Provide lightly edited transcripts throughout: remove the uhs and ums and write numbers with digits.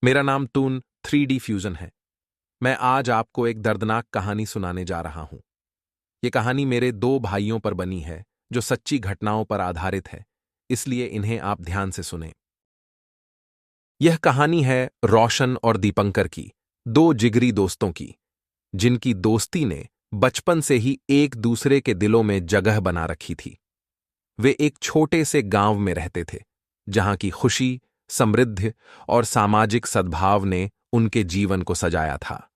मेरा नाम twin 3D fusion है। मैं आज आपको एक दर्दनाक कहानी सुनाने जा रहा हूं। ये कहानी मेरे दो भाइयों पर बनी है जो सच्ची घटनाओं पर आधारित है, इसलिए इन्हें आप ध्यान से सुनें। यह कहानी है रोशन और दीपंकर की, दो जिगरी दोस्तों की, जिनकी दोस्ती ने बचपन से ही एक दूसरे के दिलों में जगह बना रखी थी। वे एक छोटे से गांव में रहते थे, जहां की खुशी, समृद्धि और सामाजिक सद्भाव ने उनके जीवन को सजाया था।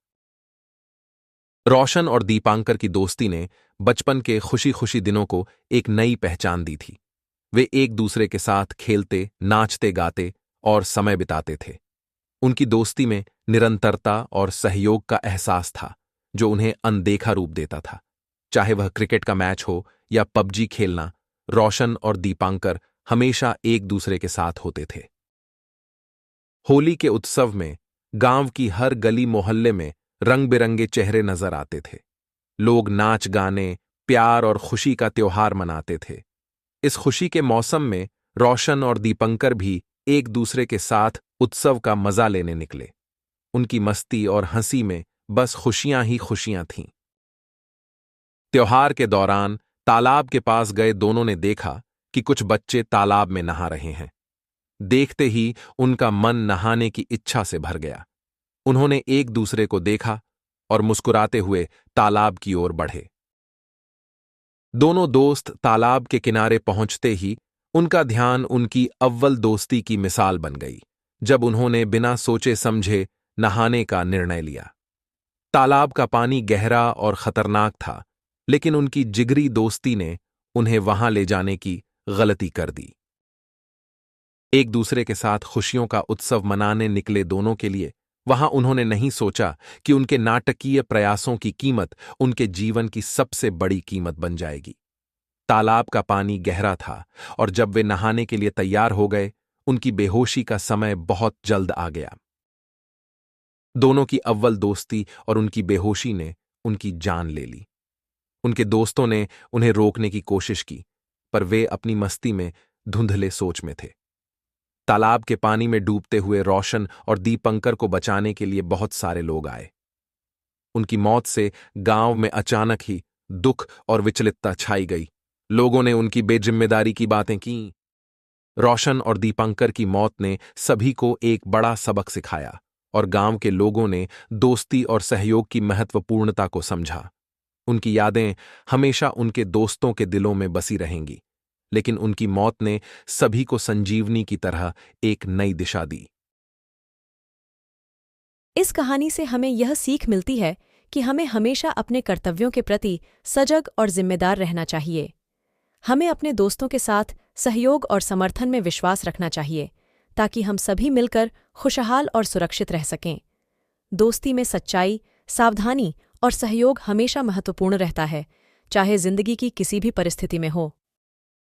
रोशन और दीपांकर की दोस्ती ने बचपन के खुशी खुशी दिनों को एक नई पहचान दी थी। वे एक दूसरे के साथ खेलते, नाचते, गाते और समय बिताते थे। उनकी दोस्ती में निरंतरता और सहयोग का एहसास था, जो उन्हें अनदेखा रूप देता था। चाहे वह क्रिकेट का मैच हो या पबजी खेलना, रोशन और दीपांकर हमेशा एक दूसरे के साथ होते थे। होली के उत्सव में गांव की हर गली मोहल्ले में रंग बिरंगे चेहरे नजर आते थे। लोग नाच गाने, प्यार और खुशी का त्योहार मनाते थे। इस खुशी के मौसम में रोशन और दीपंकर भी एक दूसरे के साथ उत्सव का मजा लेने निकले। उनकी मस्ती और हंसी में बस खुशियां ही खुशियां थीं। त्योहार के दौरान तालाब के पास गए दोनों ने देखा कि कुछ बच्चे तालाब में नहा रहे हैं। देखते ही उनका मन नहाने की इच्छा से भर गया। उन्होंने एक दूसरे को देखा और मुस्कुराते हुए तालाब की ओर बढ़े। दोनों दोस्त तालाब के किनारे पहुंचते ही उनका ध्यान उनकी अव्वल दोस्ती की मिसाल बन गई, जब उन्होंने बिना सोचे समझे नहाने का निर्णय लिया। तालाब का पानी गहरा और खतरनाक था, लेकिन उनकी जिगरी दोस्ती ने उन्हें वहां ले जाने की गलती कर दी। एक दूसरे के साथ खुशियों का उत्सव मनाने निकले दोनों के लिए वहां उन्होंने नहीं सोचा कि उनके नाटकीय प्रयासों की कीमत उनके जीवन की सबसे बड़ी कीमत बन जाएगी। तालाब का पानी गहरा था और जब वे नहाने के लिए तैयार हो गए, उनकी बेहोशी का समय बहुत जल्द आ गया। दोनों की अव्वल दोस्ती और उनकी बेहोशी ने उनकी जान ले ली। उनके दोस्तों ने उन्हें रोकने की कोशिश की, पर वे अपनी मस्ती में धुंधले सोच में थे। तालाब के पानी में डूबते हुए रोशन और दीपंकर को बचाने के लिए बहुत सारे लोग आए। उनकी मौत से गांव में अचानक ही दुख और विचलितता छाई गई। लोगों ने उनकी बेजिम्मेदारी की बातें की। रोशन और दीपंकर की मौत ने सभी को एक बड़ा सबक सिखाया और गांव के लोगों ने दोस्ती और सहयोग की महत्वपूर्णता को समझा। उनकी यादें हमेशा उनके दोस्तों के दिलों में बसी रहेंगी, लेकिन उनकी मौत ने सभी को संजीवनी की तरह एक नई दिशा दी। इस कहानी से हमें यह सीख मिलती है कि हमें हमेशा अपने कर्तव्यों के प्रति सजग और जिम्मेदार रहना चाहिए। हमें अपने दोस्तों के साथ सहयोग और समर्थन में विश्वास रखना चाहिए, ताकि हम सभी मिलकर खुशहाल और सुरक्षित रह सकें। दोस्ती में सच्चाई, सावधानी और सहयोग हमेशा महत्वपूर्ण रहता है, चाहे जिंदगी की किसी भी परिस्थिति में हो।